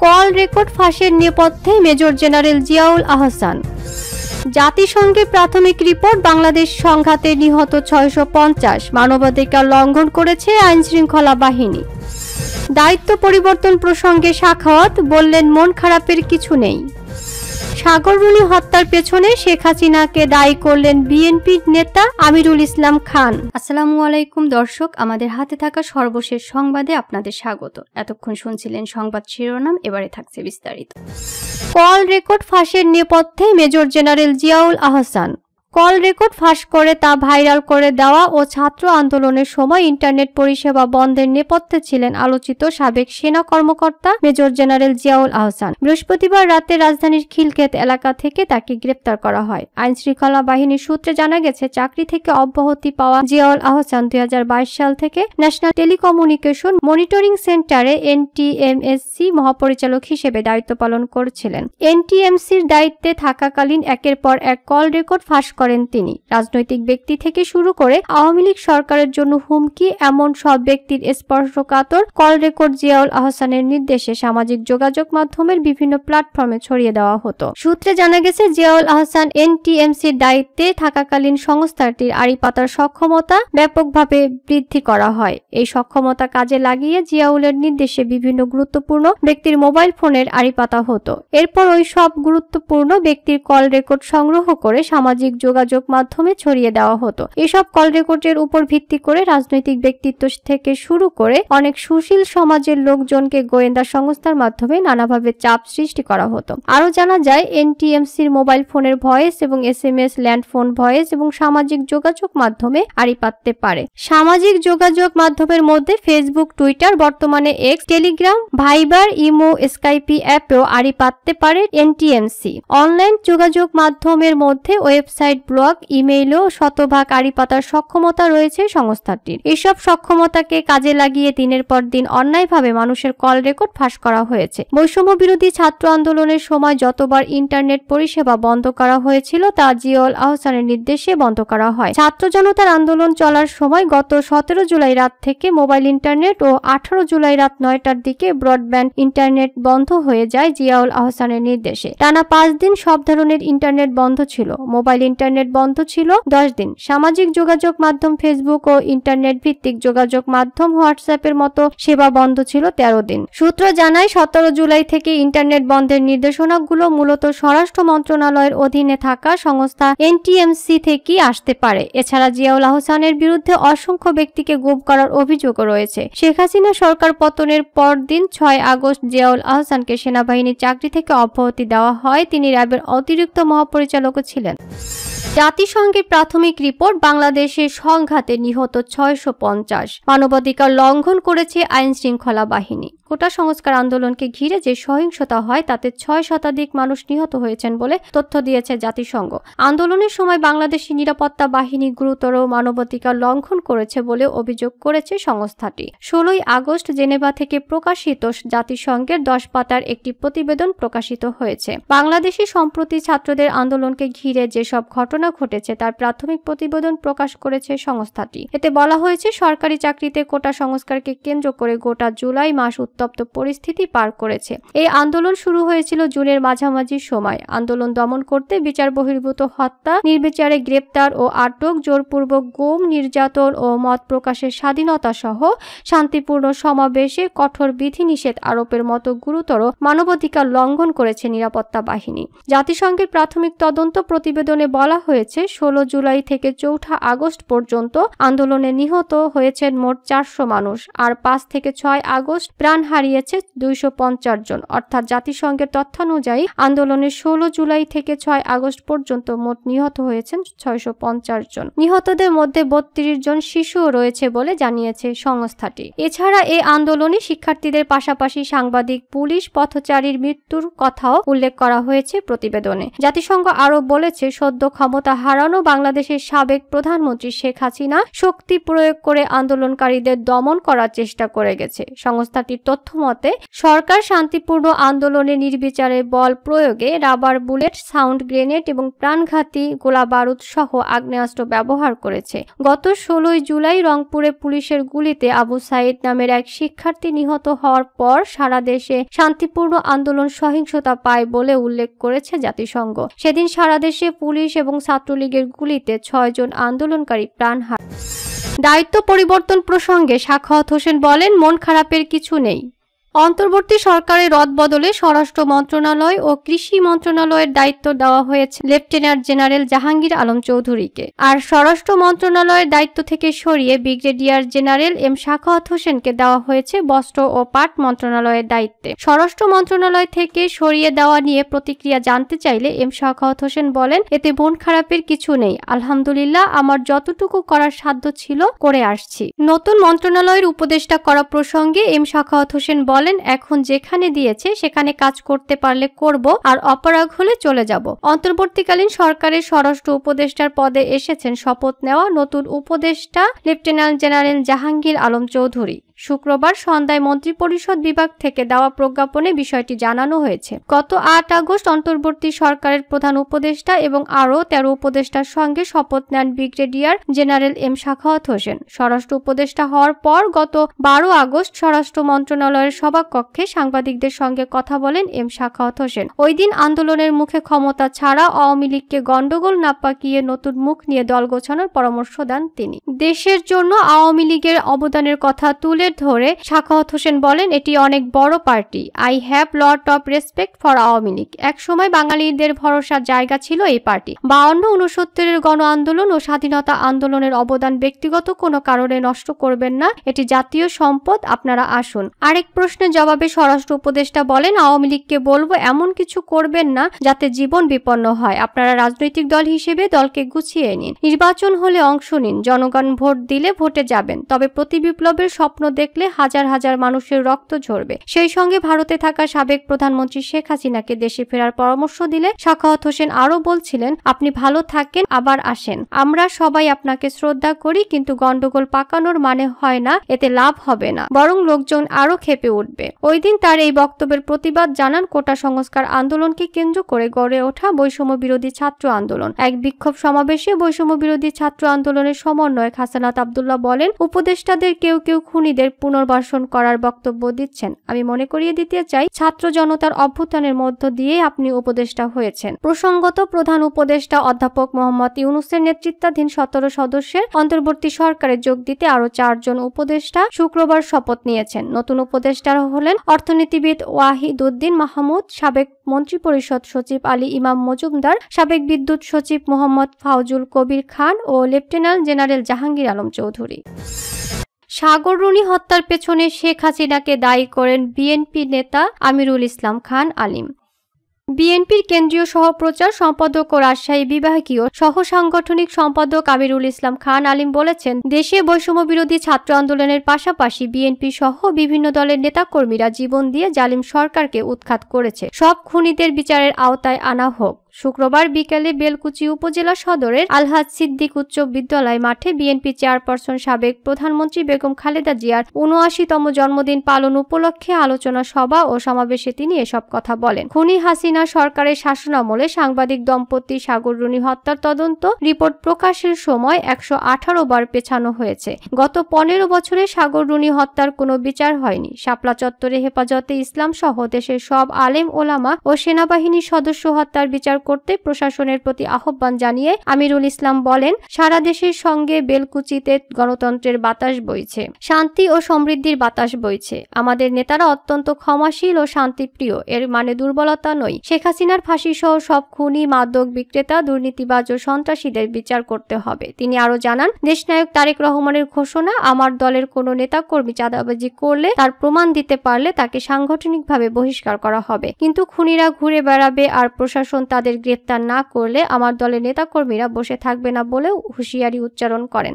Call record ফাঁসের নেপথ্যে major general Ziaul Ahsan. জাতিসংঘের প্রাথমিক রিপোর্ট, বাংলাদেশ সংঘাতে নিহত 650, মানবাধিকার লঙ্ঘন করেছে আইনশৃঙ্খলা বাহিনী। দায়িত্ব পরিবর্তন প্রসঙ্গে সাখাওয়াত বললেন, মন খারাপের কিছু নেই। সাগররুনি হত্যার পেছনে শেখ হাসিনাকে দায়ী করলেন বিএনপির নেতা আমিরুল ইসলাম খান। আসসালামু আলাইকুম দর্শক, আমাদের হাতে থাকা সর্বশেষ সংবাদে আপনাদের স্বাগত। এতক্ষণ শুনছিলেন সংবাদ শিরোনাম, এবারে থাকছে বিস্তারিত। কল রেকর্ড ফাঁসের নেপথ্যে major general Ziaul Ahsan. Call record ফাঁস করে তা ভাইরাল করে দেওয়া ও ছাত্র আন্দোলনের সময় ইন্টারনেট পরিষেবা বন্ধের নেপথ্যে ছিলেন আলোচিত সাবেক সেনা কর্মকর্তা মেজর জেনারেল জিয়াউল আহসান। বৃহস্পতিবার রাতে রাজধানীর খিলক্ষেত এলাকা থেকে তাকে গ্রেপ্তার করা হয়। আইনশৃঙ্খলা বাহিনীর সূত্রে জানা গেছে, চাকরি থেকে অব্যাহতি পাওয়া জিয়াউল আহসান 2022 সাল থেকে ন্যাশনাল টেলিকমিউনিকেশন মনিটরিং সেন্টারে এনটিএমসি মহাপরিচালক হিসেবে দায়িত্ব পালন করছিলেন। এনটিএমসির দায়িত্বে থাকাকালীন একের পর এক কল রেকর্ড ফাঁস করেন তিনি। রাজনৈতিক ব্যক্তি থেকে শুরু করে আওয়ামী লীগ সরকারের জন্য হুমকি এমন সব ব্যক্তির স্পর্শকাতর কল রেকর্ড জিয়াউল আহসানের নির্দেশে সামাজিক যোগাযোগ মাধ্যমের বিভিন্ন প্ল্যাটফর্মে ছড়িয়ে দেওয়া হতো। সূত্রে জানা গেছে, জিয়াউল আহসান এনটিএমসির দায়িত্বে থাকাকালীন সংস্থাটির আড়ি পাতার সক্ষমতা ব্যাপকভাবে বৃদ্ধি করা হয়। এই সক্ষমতা কাজে লাগিয়ে জিয়াউলের নির্দেশে বিভিন্ন গুরুত্বপূর্ণ ব্যক্তির মোবাইল ফোনের আড়ি পাতা হতো। এরপর ওই সব গুরুত্বপূর্ণ ব্যক্তির কল রেকর্ড সংগ্রহ করে সামাজিক যোগাযোগ মাধ্যমে ছড়িয়ে দেওয়া হতো। এসব কল রেকর্ডের উপর ভিত্তি করে রাজনৈতিক ব্যক্তিত্ব থেকে শুরু করে অনেক সুশীল সমাজের লোকজনকে গোয়েন্দা সংস্থার মাধ্যমে নানাভাবে চাপ সৃষ্টি করা হতো। আরও জানা যায়, এনটিএমসির মোবাইল ফোনের ভয়েস এবং এসএমএস, ল্যান্ডফোন ভয়েস এবং সামাজিক যোগাযোগ মাধ্যমে আড়ি পাততে পারে। সামাজিক যোগাযোগ মাধ্যমের মধ্যে ফেসবুক, টুইটার, বর্তমানে এক্স, টেলিগ্রাম, ভাইবার, ইমো, স্কাইপি অ্যাপেও আড়ি পাততে পারে এনটিএমসি। অনলাইন যোগাযোগ মাধ্যমের মধ্যে ওয়েবসাইট, ব্লগ, ইমেইলও শতভাগ আড়ি পাতার সক্ষমতা রয়েছে সংস্থাটির। এসব সক্ষমতাকে কাজে লাগিয়ে দিনের পর দিন অন্যায়ভাবে মানুষের কল রেকর্ড ফাঁস করা হয়েছে। বৈষম্য বিরোধী ছাত্র আন্দোলনের সময় যতবার ইন্টারনেট পরিষেবা বন্ধ করা হয়েছিল তা জিয়াউল আহসানের নির্দেশে বন্ধ করা হয়। ছাত্র জনতার আন্দোলন চলার সময় গত 17 জুলাই রাত থেকে মোবাইল ইন্টারনেট ও 18 জুলাই রাত 9টার দিকে ব্রডব্যান্ড ইন্টারনেট বন্ধ হয়ে যায় জিয়াউল আহসানের নির্দেশে। টানা 5 দিন সব ধরনের ইন্টারনেট বন্ধ ছিল। মোবাইল ইন্টারনেট বন্ধ ছিল 10 দিন। সামাজিক যোগাযোগ মাধ্যম ফেসবুক ও ইন্টারনেট ভিত্তিক যোগাযোগ মাধ্যম হোয়াটসঅ্যাপের মতো সেবা বন্ধ ছিল 13 দিন। সূত্র জানায়, 17 জুলাই থেকে ইন্টারনেট বন্ধের নির্দেশনাগুলো মূলত স্বরাষ্ট্র মন্ত্রণালয়ের অধীনে থাকা সংস্থা এনটিএমসি থেকেই আসতে পারে। এছাড়া জিয়াউল আহসানের বিরুদ্ধে অসংখ্য ব্যক্তিকে গুম করার অভিযোগও রয়েছে। শেখ হাসিনা সরকার পতনের পরদিন 6 আগস্ট জিয়াউল আহসানকে সেনাবাহিনীর চাকরি থেকে অব্যাহতি দেওয়া হয়। তিনি র্যাবের অতিরিক্ত মহাপরিচালকও ছিলেন। জাতিসংঘের প্রাথমিক রিপোর্ট, বাংলাদেশের সংঘাতে নিহত 650, মানবাধিকার লঙ্ঘন করেছে আইনশৃঙ্খলা বাহিনী। কোটা সংস্কার আন্দোলনকে ঘিরে যে সহিংসতা হয় তাতে 6 শতাধিক মানুষ নিহত হয়েছেন বলে তথ্য দিয়েছে জাতিসংঘ। আন্দোলনের সময় বাংলাদেশি নিরাপত্তা বাহিনী গুরুতর মানবাধিকার লঙ্ঘন করেছে বলে অভিযোগ করেছে সংস্থাটি। 16 আগস্ট জেনেভা থেকে প্রকাশিত জাতিসংঘের 10 পাতার একটি প্রতিবেদন প্রকাশিত হয়েছে। বাংলাদেশি সম্প্রতি ছাত্রদের আন্দোলনকে ঘিরে যেসব ঘটনা ঘটেছে তার প্রাথমিক প্রতিবেদন প্রকাশ করেছে সংস্থাটি। এতে বলা হয়েছে, সরকারি চাকরিতে কোটা সংস্কারকে কেন্দ্র করে গোটা জুলাই মাস উত্তপ্ত পরিস্থিতি পার করেছে। এই আন্দোলন শুরু হয়েছিল জুনের মাঝামাঝি সময়। আন্দোলন দমন করতে বিচার বহির্ভূত হত্যা, নির্বিচারে গ্রেপ্তার ও আটক, জোরপূর্বক গুম, নির্যাতন ও মত প্রকাশের স্বাধীনতা সহ শান্তিপূর্ণ সমাবেশে কঠোর বিধিনিষেধ আরোপের মতো গুরুতর মানবাধিকার লঙ্ঘন করেছে নিরাপত্তা বাহিনী। জাতিসংঘের প্রাথমিক তদন্ত প্রতিবেদনে বলা হয়েছে, 16 জুলাই থেকে 4 আগস্ট পর্যন্ত আন্দোলনে নিহত হয়েছেন মোট 400 মানুষ, আর 5 থেকে 6 আগস্ট প্রাণ হারিয়েছে 250 জন। অর্থাৎ জাতিসংঘের তথ্যানুযায়ী আন্দোলনের 16 জুলাই থেকে 6 আগস্ট পর্যন্ত মোট নিহত হয়েছেন 650 জন। নিহতদের মধ্যে 32 জন শিশুও রয়েছে বলে জানিয়েছে সংস্থাটি। এছাড়া এই আন্দোলনে শিক্ষার্থীদের পাশাপাশি সাংবাদিক, পুলিশ, পথচারীর মৃত্যুর কথাও উল্লেখ করা হয়েছে প্রতিবেদনে। জাতিসংঘ আরও বলেছে, সদ্য ক্ষমতা হারানো বাংলাদেশের সাবেক প্রধানমন্ত্রী শেখ হাসিনা শক্তি প্রয়োগ করে আন্দোলনকারীদের দমন করার চেষ্টা করে গেছে। সংস্থাটির তথ্যমতে সরকার শান্তিপূর্ণ আন্দোলনে নির্বিচারে বল প্রয়োগে রাবার বুলেট, সাউন্ড গ্রেনেড এবং প্রাণঘাতী গোলাবারুদ সহ আগ্নেয়াস্ত্র ব্যবহার করেছে। গত 16 জুলাই রংপুরে পুলিশের গুলিতে আবু সাইদ নামের এক শিক্ষার্থী নিহত হওয়ার পর সারা দেশে শান্তিপূর্ণ আন্দোলন সহিংসতা পায় বলে উল্লেখ করেছে জাতিসংঘ। সেদিন সারা দেশে পুলিশ এবং ছাত্রলীগের গুলিতে 6 জন আন্দোলনকারী প্রাণ হারায়। দায়িত্ব পরিবর্তন প্রসঙ্গে সাখাওয়াত হোসেন বলেন, মন খারাপের কিছু নেই। অন্তর্বর্তী সরকারের রদবদলে স্বরাষ্ট্র মন্ত্রণালয় ও কৃষি মন্ত্রণালয়ের দায়িত্ব দেওয়া হয়েছে লেফটেন্যান্ট জেনারেল জাহাঙ্গীর আলম চৌধুরীকে, আর স্বরাষ্ট্র মন্ত্রণালয়ের দায়িত্ব থেকে সরিয়ে ব্রিগেডিয়ার জেনারেল এম সাখাওয়াত হোসেনকে দেওয়া হয়েছে বস্ত্র ও পাট মন্ত্রণালয়ের দায়িত্বে। স্বরাষ্ট্র মন্ত্রণালয় থেকে সরিয়ে দেওয়া নিয়ে প্রতিক্রিয়া জানতে চাইলে এম সাখাওয়াত হোসেন বলেন, এতে মন খারাপের কিছু নেই। আলহামদুলিল্লাহ, আমার যতটুকু করার সাধ্য ছিল করে আসছি। নতুন মন্ত্রণালয়ের উপদেষ্টা করা প্রসঙ্গে এম সাখাওয়াত হোসেন বলেন, এখন যেখানে দিয়েছে সেখানে কাজ করতে পারলে করব, আর অপারগ হলে চলে যাব। অন্তর্বর্তীকালীন সরকারের স্বরাষ্ট্র উপদেষ্টার পদে এসেছেন শপথ নেওয়া নতুন উপদেষ্টা লেফটেন্যান্ট জেনারেল জাহাঙ্গীর আলম চৌধুরী। শুক্রবার সন্ধ্যায় মন্ত্রিপরিষদ বিভাগ থেকে দেওয়া প্রজ্ঞাপনে বিষয়টি জানানো হয়েছে। গত 8 আগস্ট অন্তর্বর্তী সরকারের প্রধান উপদেষ্টা এবং আরও 13 উপদেষ্টার সঙ্গে শপথ নেন brigadier general M Sakhawat Hossain. স্বরাষ্ট্র উপদেষ্টা হওয়ার পর গত 12 আগস্ট স্বরাষ্ট্র মন্ত্রণালয়ের সভাকক্ষে সাংবাদিকদের সঙ্গে কথা বলেন এম সাখাওয়াত হোসেন। ওই দিন আন্দোলনের মুখে ক্ষমতা ছাড়া আওয়ামী লীগকে গন্ডগোল না পাকিয়ে নতুন মুখ নিয়ে দল গোছানোর পরামর্শ দেন তিনি। দেশের জন্য আওয়ামী লীগের অবদানের কথা তুলে ধরে সাখাওয়াত হোসেন বলেন, এটি অনেক বড় party. I have lot of respect for Awami League. এক সময় বাঙালিদের ভরসার জায়গা ছিল এই পার্টি। 52-69 গণ আন্দোলন ও স্বাধীনতা আন্দোলনের অবদান ব্যক্তিগত কোনো কারণে নষ্ট করবেন না, এটি জাতীয় সম্পদ, আপনারা আসুন। আরেক প্রশ্নের জবাবে স্বরাষ্ট্র উপদেষ্টা বলেন, আওয়ামী লীগকে বলবো এমন কিছু করবেন না যাতে জীবন বিপন্ন হয়। আপনারা রাজনৈতিক দল হিসেবে দলকে গুছিয়ে নিন, নির্বাচন হলে অংশ নিন, জনগণ ভোট দিলে ভোটে যাবেন, তবে প্রতি বিপ্লবের স্বপ্ন দেখলে হাজার হাজার মানুষের রক্ত ঝরবে। সেই সঙ্গে ভারতে থাকা সাবেক প্রধানমন্ত্রী শেখ হাসিনাকে দেশে ফেরার পরামর্শ দিলে সাখাওয়াত হোসেন আরও বলছিলেন, আপনি ভালো থাকেন, আবার আসেন। আমরা সবাই আপনাকে শ্রদ্ধা করি, কিন্তু গন্ডগোল পাকানোর মানে হয় না, এতে লাভ হবে না, বরং লোকজন আরও ক্ষেপে উঠবে। ওই দিন তার এই বক্তব্যের প্রতিবাদ জানান কোটা সংস্কার আন্দোলনকে কেন্দ্র করে গড়ে ওঠা বৈষম্য বিরোধী ছাত্র আন্দোলন। এক বিক্ষোভ সমাবেশে বৈষম্য বিরোধী ছাত্র আন্দোলনের সমন্বয়ক হাসানাত আব্দুল্লাহ বলেন, উপদেষ্টাদের কেউ কেউ খুনিদের পুনর্বাসন করার বক্তব্য দিচ্ছেন। আমি মনে করিয়ে দিতে চাই, ছাত্র জনতার অভ্যুত্থানের মধ্য দিয়ে আপনি উপদেষ্টা হয়েছেন। প্রসঙ্গত, প্রধান উপদেষ্টা অধ্যাপক মোহাম্মদ ইউনূসের নেতৃত্বাধীন 17 সদস্যের অন্তর্বর্তী সরকারে যোগ দিতে আরও 4 জন উপদেষ্টা শুক্রবার শপথ নিয়েছেন। নতুন উপদেষ্টারা হলেন অর্থনীতিবিদ ওয়াহিদ উদ্দিন মাহমুদ, সাবেক মন্ত্রিপরিষদ সচিব আলী ইমাম মজুমদার, সাবেক বিদ্যুৎ সচিব মোহাম্মদ ফাউজুল কবির খান ও লেফটেন্যান্ট জেনারেল জাহাঙ্গীর আলম চৌধুরী। সাগররুনি হত্যার পেছনে শেখ হাসিনাকে দায়ী করেন বিএনপি নেতা আমিরুল ইসলাম খান আলিম। বিএনপির কেন্দ্রীয় সহপ্রচার সম্পাদক ও রাজশাহী বিভাগীয় সহ সাংগঠনিক সম্পাদক আমিরুল ইসলাম খান আলিম বলেছেন, দেশে বৈষম্য বিরোধী ছাত্র আন্দোলনের পাশাপাশি বিএনপি সহ বিভিন্ন দলের নেতাকর্মীরা জীবন দিয়ে জালিম সরকারকে উৎখাত করেছে। সব খুনিদের বিচারের আওতায় আনা হোক। শুক্রবার বিকেলে বেলকুচি উপজেলা সদরের আলহাজ সিদ্দিক উচ্চ বিদ্যালয় মাঠে বিএনপি চেয়ারপারসন সাবেক প্রধানমন্ত্রী বেগম খালেদা জিয়ার ৭৯তম জন্মদিন পালন উপলক্ষে আলোচনা সভা ও সমাবেশে তিনি এসব কথা বলেন। খুনি হাসিনা সরকারের শাসনামলে সাংবাদিক দম্পতি সাগররুনি হত্যার তদন্ত রিপোর্ট প্রকাশের সময় 118 বার পেছানো হয়েছে। গত 15 বছরে সাগররুনি হত্যার কোনো বিচার হয়নি। শাপলা চত্বরে হেফাজতে ইসলাম সহ দেশের সব আলেম ওলামা ও সেনাবাহিনীর সদস্য হত্যার বিচার করতে প্রশাসনের প্রতি আহ্বান জানিয়ে আমিরুল ইসলাম বলেন, সারা দেশের সঙ্গে বেলকুচিতে গণতন্ত্রের বাতাস বইছে, শান্তি ও সমৃদ্ধির বাতাস বইছে। আমাদের নেতারা অত্যন্ত ক্ষমাশীল ও শান্তিপ্রিয়, এর মানে দুর্বলতা নয়। শেখ হাসিনার ফাঁসি সহ সব খুনি, মাদক বিক্রেতা, দুর্নীতিবাজ ও সন্ত্রাসীদের বিচার করতে হবে। তিনি আরো জানান, দেশনায়ক তারেক রহমানের ঘোষণা, আমার দলের কোনো নেতাকর্মী চাঁদাবাজি করলে তার প্রমাণ দিতে পারলে তাকে সাংগঠনিকভাবে বহিষ্কার করা হবে, কিন্তু খুনিরা ঘুরে বেড়াবে আর প্রশাসন তাদের গ্রেপ্তার না করলে আমার দলের নেতাকর্মীরা বসে থাকবে না বলেও হুঁশিয়ারি উচ্চারণ করেন।